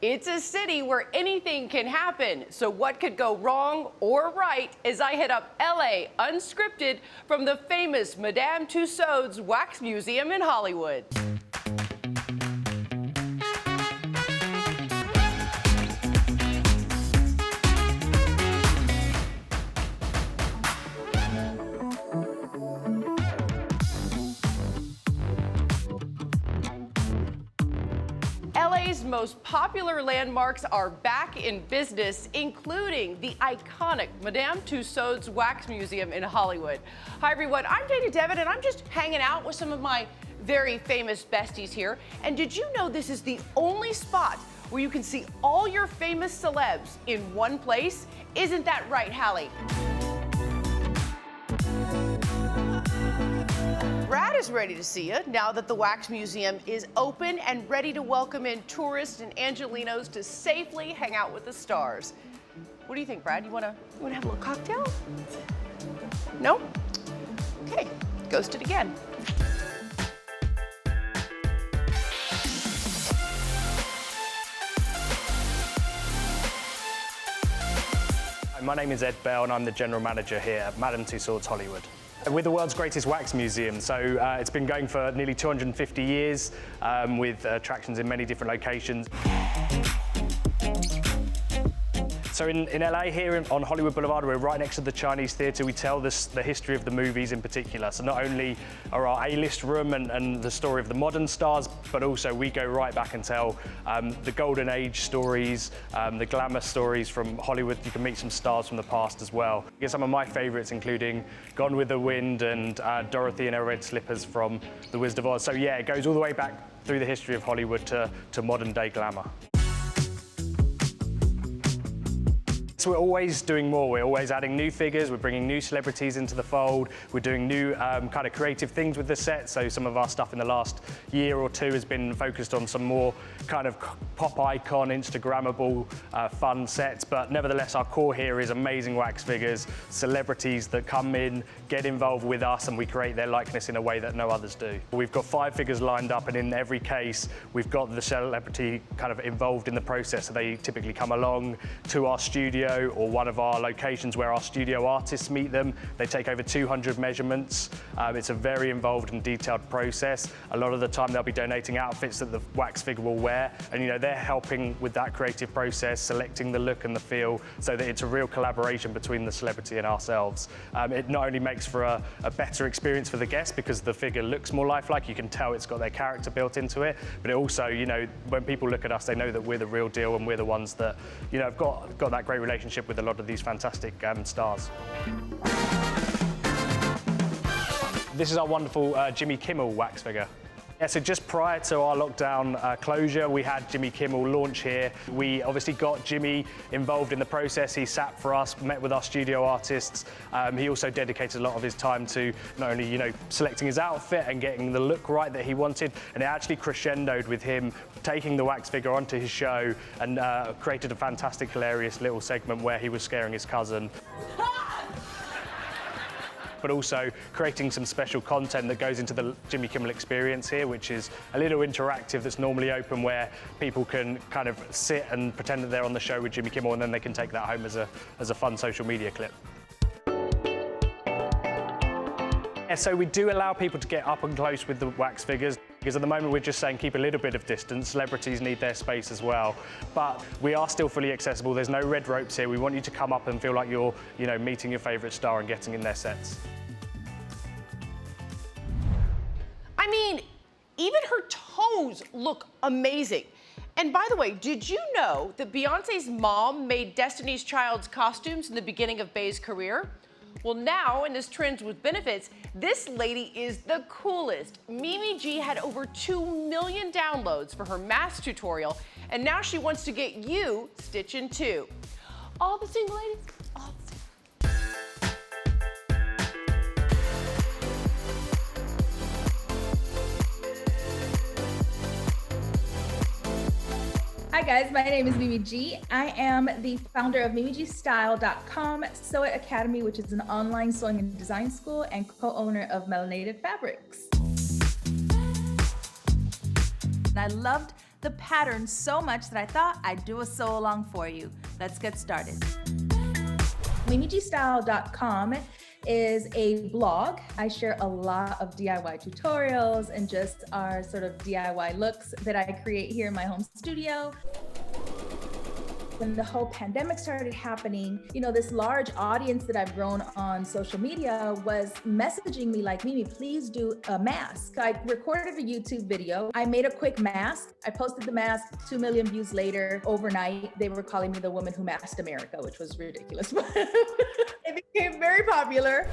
It's a city where anything can happen. So what could go wrong or right as I hit up LA Unscripted from the famous Madame Tussauds Wax Museum in Hollywood. LA's most popular landmarks are back in business, including the iconic Madame Tussauds Wax Museum in Hollywood. Hi everyone, I'm Dana Devitt and I'm just hanging out with some of my very famous besties here. And did you know this is the only spot where you can see all your famous celebs in one place? Isn't that right, Hallie? Brad is ready to see you now that the Wax Museum is open and ready to welcome in tourists and Angelinos to safely hang out with the stars. What do you think, Brad? You wanna have a little cocktail? No? Okay, ghost it again. My name is Ed Bell and I'm the General Manager here at Madame Tussauds Hollywood. We're the world's greatest wax museum, so it's been going for nearly 250 years with attractions in many different locations. So in LA here on Hollywood Boulevard, we're right next to the Chinese Theatre. We tell the history of the movies in particular. So not only are our A-list room and the story of the modern stars, but also we go right back and tell the golden age stories, the glamour stories from Hollywood. You can meet some stars from the past as well. You get some of my favorites, including Gone with the Wind and Dorothy in her red slippers from The Wizard of Oz. So yeah, it goes all the way back through the history of Hollywood to modern day glamour. So we're always doing more. We're always adding new figures. We're bringing new celebrities into the fold. We're doing new kind of creative things with the set. So some of our stuff in the last year or two has been focused on some more kind of pop icon, Instagrammable, fun sets. But nevertheless, our core here is amazing wax figures, celebrities that come in, get involved with us, and we create their likeness in a way that no others do. We've got 5 figures lined up, and in every case, we've got the celebrity kind of involved in the process. So they typically come along to our studio or one of our locations where our studio artists meet them. They take over 200 measurements. It's a very involved and detailed process. A lot of the time they'll be donating outfits that the wax figure will wear, and they're helping with that creative process, selecting the look and the feel, so that it's a real collaboration between the celebrity and ourselves. It not only makes for a better experience for the guests because the figure looks more lifelike, you can tell it's got their character built into it, but it also, when people look at us, they know that we're the real deal and we're the ones that, have got that great relationship with a lot of these fantastic stars. This is our wonderful Jimmy Kimmel wax figure. Yeah, so just prior to our lockdown closure, we had Jimmy Kimmel launch here. We obviously got Jimmy involved in the process. He sat for us, met with our studio artists. He also dedicated a lot of his time to not only, selecting his outfit and getting the look right that he wanted, and it actually crescendoed with him taking the wax figure onto his show and created a fantastic, hilarious little segment where he was scaring his cousin. But also creating some special content that goes into the Jimmy Kimmel experience here, which is a little interactive that's normally open, where people can kind of sit and pretend that they're on the show with Jimmy Kimmel, and then they can take that home as a fun social media clip. Yeah, so we do allow people to get up and close with the wax figures, because at the moment we're just saying keep a little bit of distance. Celebrities need their space as well. But we are still fully accessible. There's no red ropes here. We want you to come up and feel like you're, meeting your favorite star and getting in their sets. I mean, even her toes look amazing. And by the way, did you know that Beyonce's mom made Destiny's Child's costumes in the beginning of Bey's career? Well, now in this Trends with Benefits, this lady is the coolest. Mimi G had over 2 million downloads for her mask tutorial, and now she wants to get you stitching too. All the single ladies, all the single. Hi guys, my name is Mimi G. I am the founder of MimiGStyle.com, Sew It Academy, which is an online sewing and design school, and co-owner of Melanated Fabrics. And I loved the pattern so much that I thought I'd do a sew along for you. Let's get started. MimiGstyle.com is a blog. I share a lot of DIY tutorials and just our sort of DIY looks that I create here in my home studio. When the whole pandemic started happening, you know, this large audience that I've grown on social media was messaging me like, Mimi, please do a mask. I recorded a YouTube video. I made a quick mask. I posted the mask, 2 million views later, overnight. They were calling me the woman who masked America, which was ridiculous. It became very popular.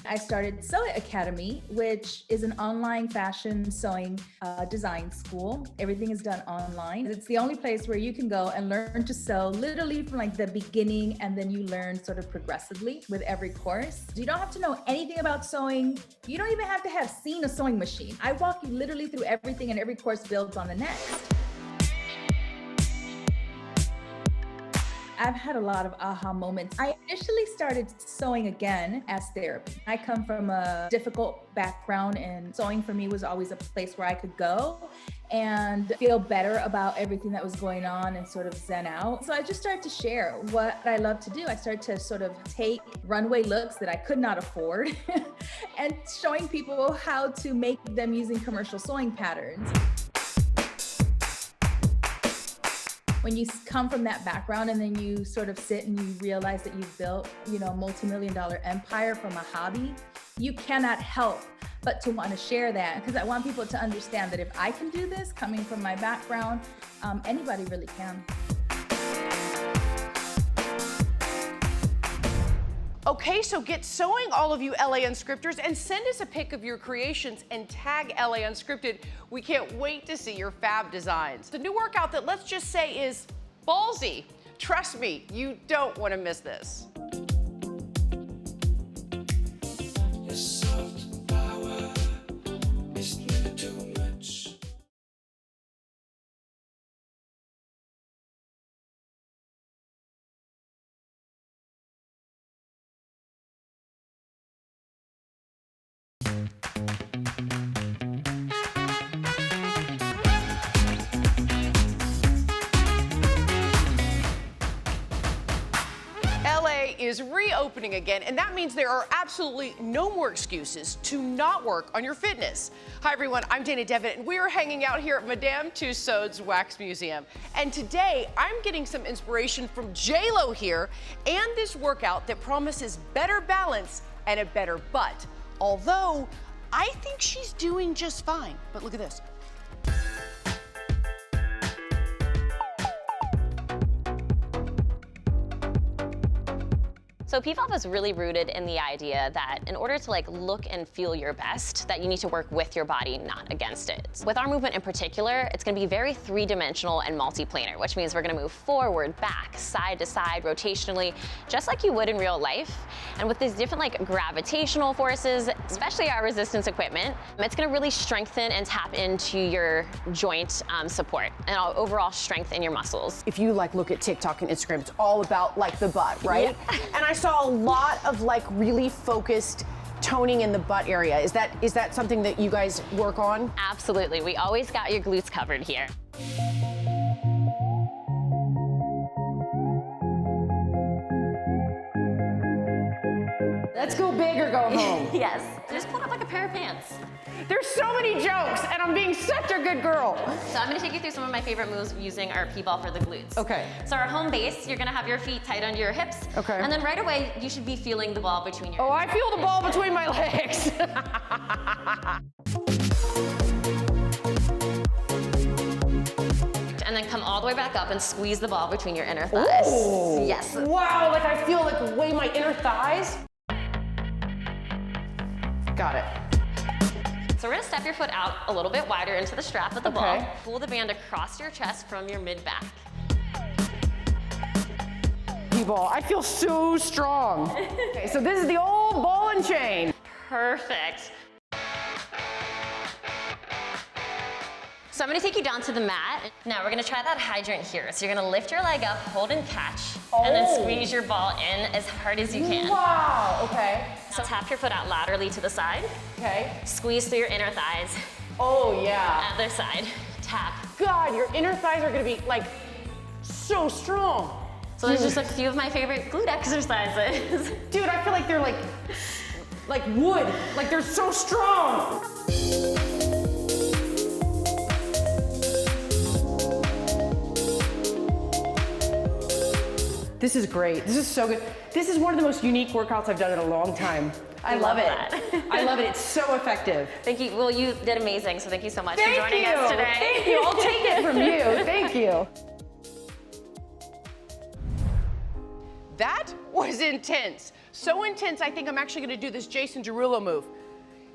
I started Sew It Academy, which is an online fashion sewing design school. Everything is done online. It's the only place where you can go and learn to sew literally from like the beginning, and then you learn sort of progressively with every course. You don't have to know anything about sewing. You don't even have to have seen a sewing machine. I walk you literally through everything, and every course builds on the next. I've had a lot of aha moments. I initially started sewing again as therapy. I come from a difficult background, and sewing for me was always a place where I could go and feel better about everything that was going on and sort of zen out. So I just started to share what I love to do. I started to sort of take runway looks that I could not afford and showing people how to make them using commercial sewing patterns. When you come from that background and then you sort of sit and you realize that you've built, you know, a multi-million-dollar empire from a hobby, you cannot help but to want to share that, because I want people to understand that if I can do this coming from my background, anybody really can. Okay, so get sewing, all of you LA Unscripters, and send us a pic of your creations and tag LA Unscripted. We can't wait to see your fab designs. The new workout that, let's just say, is ballsy. Trust me, you don't want to miss this. LA is reopening again, and that means there are absolutely no more excuses to not work on your fitness. Hi everyone, I'm Dana Devitt, and we are hanging out here at Madame Tussauds Wax Museum. And today, I'm getting some inspiration from J-Lo here and this workout that promises better balance and a better butt. Although, I think she's doing just fine. But look at this. So PFOP is really rooted in the idea that in order to look and feel your best, that you need to work with your body, not against it. With our movement in particular, it's gonna be very three-dimensional and multi-planar, which means we're gonna move forward, back, side to side, rotationally, just like you would in real life. And with these different gravitational forces, especially our resistance equipment, it's gonna really strengthen and tap into your joint support and overall strength in your muscles. If you look at TikTok and Instagram, it's all about the butt, right? Yeah. And I saw a lot of really focused toning in the butt area. Is that something that you guys work on? Absolutely, we always got your glutes covered here. Let's go big or go home. Yes, just put up like a pair of pants. There's so many jokes, and I'm being such a good girl. So I'm gonna take you through some of my favorite moves using our P-ball for the glutes. Okay. So our home base, you're gonna have your feet tight under your hips. Okay. And then right away, you should be feeling the ball between your Oh, I feel the ball between my legs. And then come all the way back up and squeeze the ball between your inner thighs. Ooh. Yes. Wow, I feel way my inner thighs. Got it. So we're gonna step your foot out a little bit wider into the strap of the ball. Pull the band across your chest from your mid-back. P-ball, I feel so strong. Okay, so this is the old ball and chain. Perfect. So I'm gonna take you down to the mat. Now we're gonna try that hydrant here. So you're gonna lift your leg up, hold and catch, and then squeeze your ball in as hard as you can. Wow, okay. So tap your foot out laterally to the side. Okay. Squeeze through your inner thighs, Oh yeah. Other side, tap. God, your inner thighs are gonna be like so strong. So there's just a few of my favorite glute exercises. Dude, I feel like they're like wood. Like they're so strong. This is great. This is so good. This is one of the most unique workouts I've done in a long time. I love it. I love it. It's so effective. Thank you. Well, you did amazing, so thank you so much for joining us today. Thank you. I'll take it from you. Thank you. That was intense. So intense, I think I'm actually gonna do this Jason Derulo move.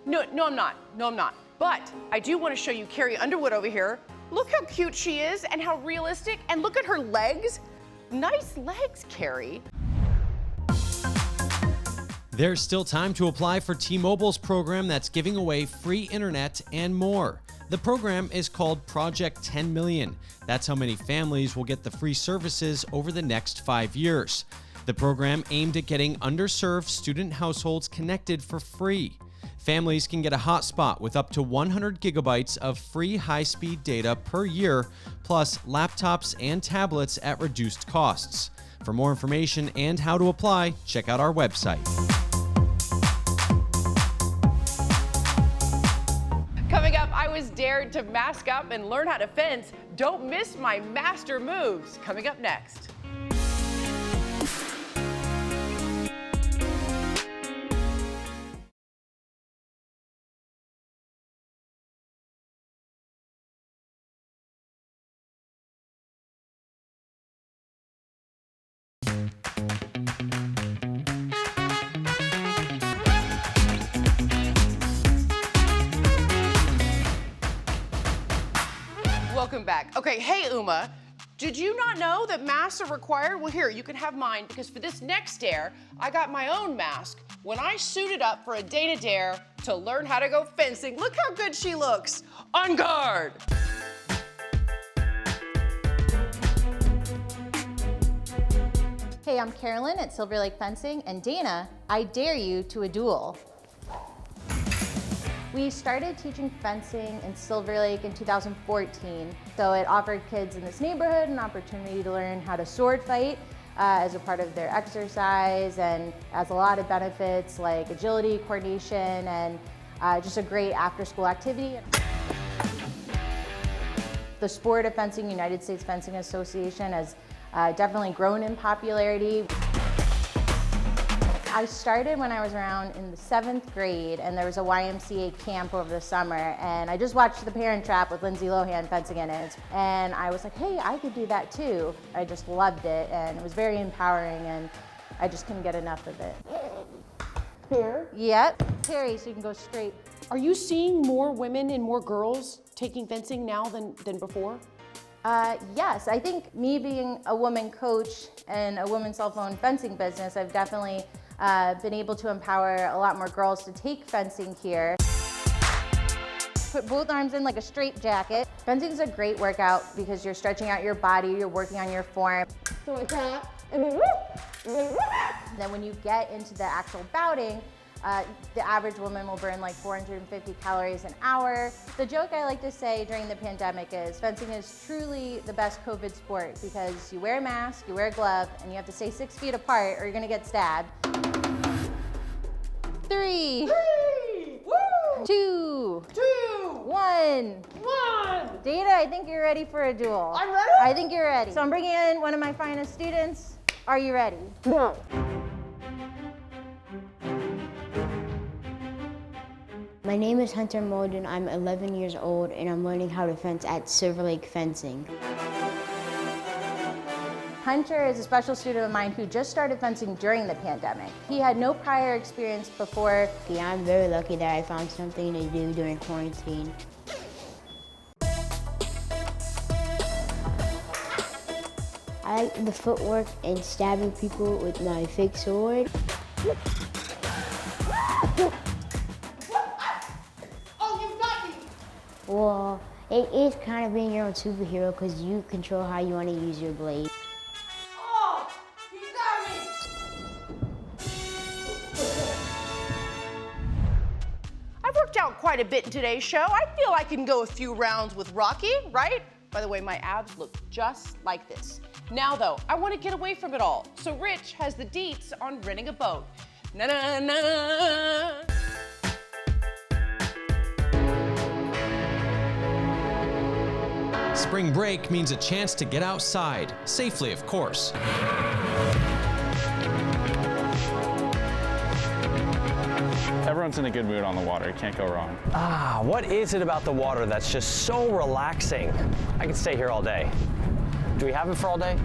No, I'm not. No, I'm not. But I do want to show you Carrie Underwood over here. Look how cute she is and how realistic. And look at her legs. Nice legs, Carrie. There's still time to apply for T-Mobile's program that's giving away free internet and more. The program is called Project 10 Million. That's how many families will get the free services over the next 5 years. The program aimed at getting underserved student households connected for free. Families can get a hotspot with up to 100 gigabytes of free high-speed data per year, plus laptops and tablets at reduced costs. For more information and how to apply, check out our website. Coming up, I was dared to mask up and learn how to fence. Don't miss my master moves. Coming up next. Welcome back. Okay, hey Uma, did you not know that masks are required? Well here, you can have mine because for this next dare, I got my own mask when I suited up for a Dana Dare to learn how to go fencing. Look how good she looks. On guard. Hey, I'm Carolyn at Silver Lake Fencing, and Dana, I dare you to a duel. We started teaching fencing in Silver Lake in 2014, so it offered kids in this neighborhood an opportunity to learn how to sword fight as a part of their exercise, and has a lot of benefits like agility, coordination, and just a great after-school activity. The sport of fencing, United States Fencing Association, has definitely grown in popularity. I started when I was around in the 7th grade, and there was a YMCA camp over the summer, and I just watched The Parent Trap with Lindsay Lohan fencing in it, and I was like, hey, I could do that too. I just loved it, and it was very empowering, and I just couldn't get enough of it. Here? Yep, Terry, so you can go straight. Are you seeing more women and more girls taking fencing now than before? Yes, I think me being a woman coach and a woman self-owned fencing business, I've definitely been able to empower a lot more girls to take fencing here. Put both arms in like a straight jacket. Fencing is a great workout because you're stretching out your body, you're working on your form. So like that, and then whoop, and then whoop. Then when you get into the actual bouting, the average woman will burn like 450 calories an hour. The joke I like to say during the pandemic is fencing is truly the best COVID sport because you wear a mask, you wear a glove, and you have to stay 6 feet apart or you're gonna get stabbed. 3, Woo! 2, 1. Dana, I think you're ready for a duel. I'm ready? I think you're ready. So I'm bringing in one of my finest students. Are you ready? No. My name is Hunter Molden. I'm 11 years old and I'm learning how to fence at Silver Lake Fencing. Hunter is a special student of mine who just started fencing during the pandemic. He had no prior experience before. Yeah, I'm very lucky that I found something to do during quarantine. I like the footwork and stabbing people with my fake sword. Well, it is kind of being your own superhero because you control how you want to use your blade. Oh, you got me! I've worked out quite quite a bit in today's show. I feel I can go a few rounds with Rocky, right? By the way, my abs look just like this. Now though, I want to get away from it all. So Rich has the deets on renting a boat. Na-na-na. Spring break means a chance to get outside, safely of course. Everyone's in a good mood on the water. You can't go wrong. What is it about the water that's just so relaxing? I could stay here all day. Do we have it for all day?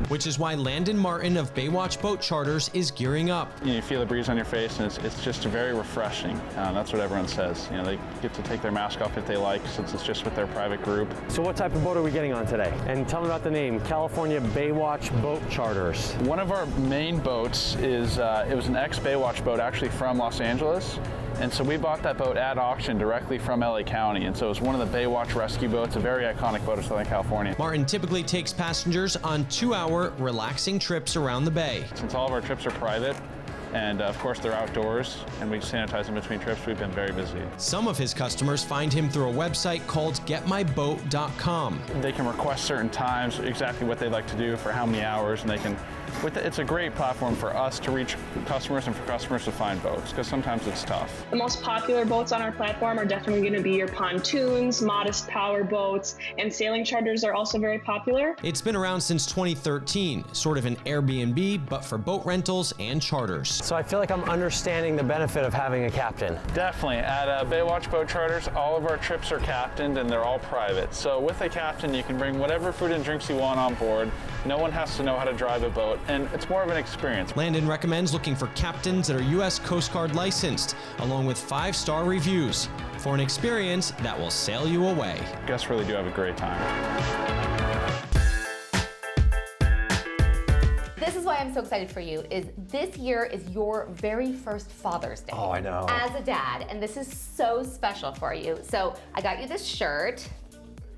Which is why Landon Martin of Baywatch Boat Charters is gearing up. You feel the breeze on your face, and it's just very refreshing. That's what everyone says. They get to take their mask off if they like, since it's just with their private group. So what type of boat are we getting on today? And tell me about the name, California Baywatch Boat Charters. One of our main boats is, it was an ex-Baywatch boat actually from Los Angeles. And so we bought that boat at auction directly from LA County. And so it was one of the Baywatch rescue boats, a very iconic boat of Southern California. Martin typically takes passengers on 2-hour relaxing trips around the bay. Since all of our trips are private, and of course they're outdoors, and we sanitize in between trips, we've been very busy. Some of his customers find him through a website called getmyboat.com. They can request certain times, exactly what they'd like to do for how many hours, and they can, it's a great platform for us to reach customers and for customers to find boats, because sometimes it's tough. The most popular boats on our platform are definitely going to be your pontoons, modest power boats, and sailing charters are also very popular. It's been around since 2013, sort of an Airbnb, but for boat rentals and charters. So I feel like I'm understanding the benefit of having a captain. Definitely. At Baywatch Boat Charters, all of our trips are captained and they're all private. So with a captain, you can bring whatever food and drinks you want on board. No one has to know how to drive a boat, and it's more of an experience. Landon recommends looking for captains that are U.S. Coast Guard licensed, along with 5-star reviews, for an experience that will sail you away. Guests really do have a great time. This is why I'm so excited for you, is this year is your very first Father's Day. Oh, I know. As a dad, and this is so special for you. So I got you this shirt.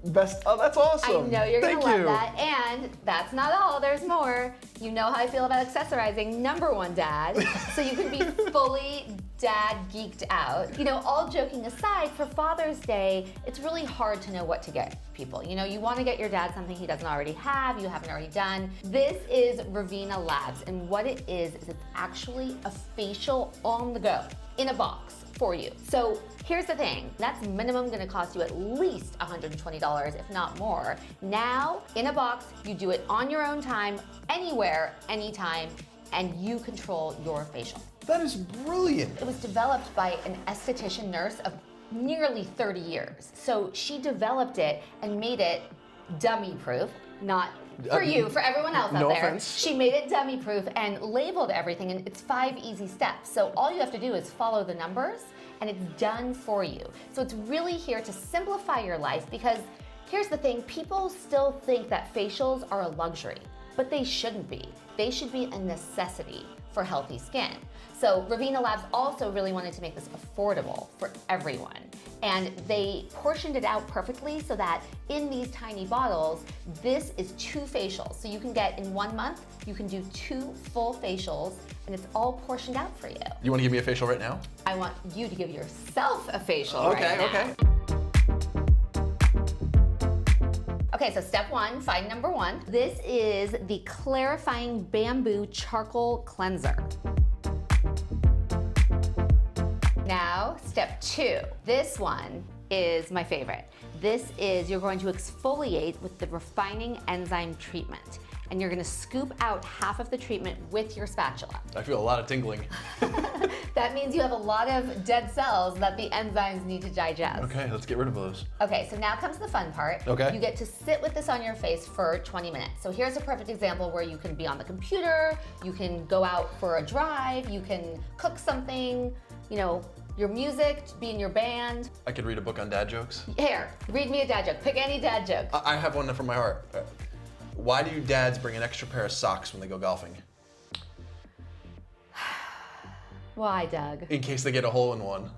Oh, that's awesome. I know you're gonna love you. that. And that's not all, there's more. You know how I feel about accessorizing, #1 dad. So you can be fully dad geeked out. All joking aside, for Father's Day, it's really hard to know what to get people. You want to get your dad something he doesn't already have, you haven't already done. This is Ravina Labs, and what it is it's actually a facial on the go, in a box for you. So here's the thing, that's minimum gonna cost you at least $120, if not more. Now, in a box, you do it on your own time, anywhere, anytime, and you control your facial. That is brilliant. It was developed by an esthetician nurse of nearly 30 years. So she developed it and made it dummy-proof, not for you, for everyone else out no there. offense. She made it dummy-proof and labeled everything, and it's 5 easy steps. So all you have to do is follow the numbers, and it's done for you. So it's really here to simplify your life, because here's the thing, people still think that facials are a luxury, but they shouldn't be. They should be a necessity for healthy skin. So Ravina Labs also really wanted to make this affordable for everyone. And they portioned it out perfectly so that in these tiny bottles, this is 2 facials. So you can get, in 1 month, you can do 2 full facials, and it's all portioned out for you. You want to give me a facial right now? I want you to give yourself a facial right now. Okay. Okay, so step 1, find #1. This is the Clarifying Bamboo Charcoal Cleanser. Now, step 2. This one is my favorite. This is, you're going to exfoliate with the Refining Enzyme Treatment. And you're gonna scoop out half of the treatment with your spatula. I feel a lot of tingling. That means you have a lot of dead cells that the enzymes need to digest. Okay, let's get rid of those. Okay, so now comes the fun part. Okay. You get to sit with this on your face for 20 minutes. So here's a perfect example where you can be on the computer, you can go out for a drive, you can cook something, your music, be in your band. I could read a book on dad jokes. Here, read me a dad joke. Pick any dad joke. I have one from my heart. Why do dads bring an extra pair of socks when they go golfing? Why, Doug? In case they get a hole in one.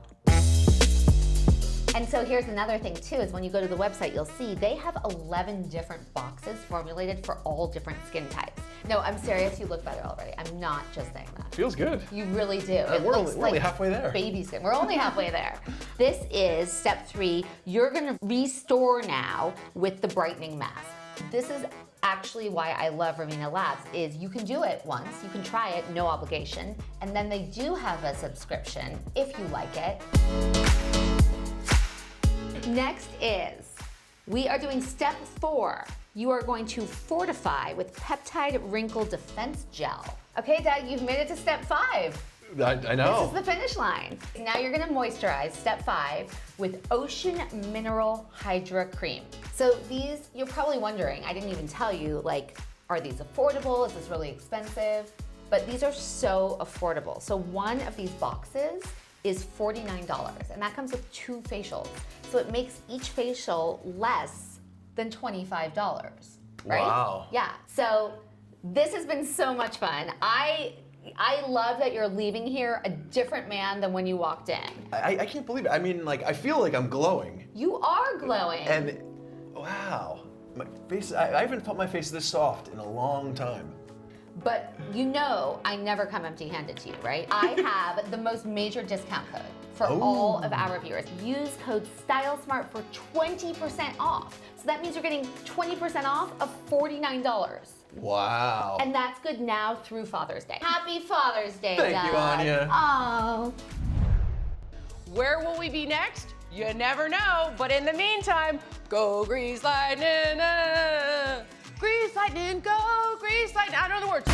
And so here's another thing too, is when you go to the website, you'll see they have 11 different boxes formulated for all different skin types. No, I'm serious. You look better already. I'm not just saying that. Feels good. You really do. We're only halfway there. Baby skin. We're only halfway there. This is step 3. You're gonna restore now with the brightening mask. This is actually why I love Ravina Labs, is you can do it once, you can try it, no obligation, and then they do have a subscription if you like it. Next is, we are doing step 4. You are going to fortify with peptide wrinkle defense gel. Okay, Dad, you've made it to step 5. I know. This is the finish line. Now you're gonna moisturize, step 5, with Ocean Mineral Hydra Cream. So these, you're probably wondering, I didn't even tell you, like, are these affordable? Is this really expensive? But these are so affordable. So one of these boxes is $49, and that comes with 2 facials. So it makes each facial less than $25, right? Wow. Yeah, so this has been so much fun. I love that you're leaving here a different man than when you walked in. I can't believe it. I mean, like, I feel like I'm glowing. You are glowing. And, wow. My face, I haven't felt my face this soft in a long time. But you know I never come empty-handed to you, right? I have the most major discount code for all of our viewers. Use code STYLESMART for 20% off. So that means you're getting 20% off of $49. Wow. And that's good now through Father's Day. Happy Father's Day, Thank Dad. you, Anya. Oh. Where will we be next? You never know. But in the meantime, go Grease Lightning. Grease Lightning, go Grease Lightning. I don't know the words.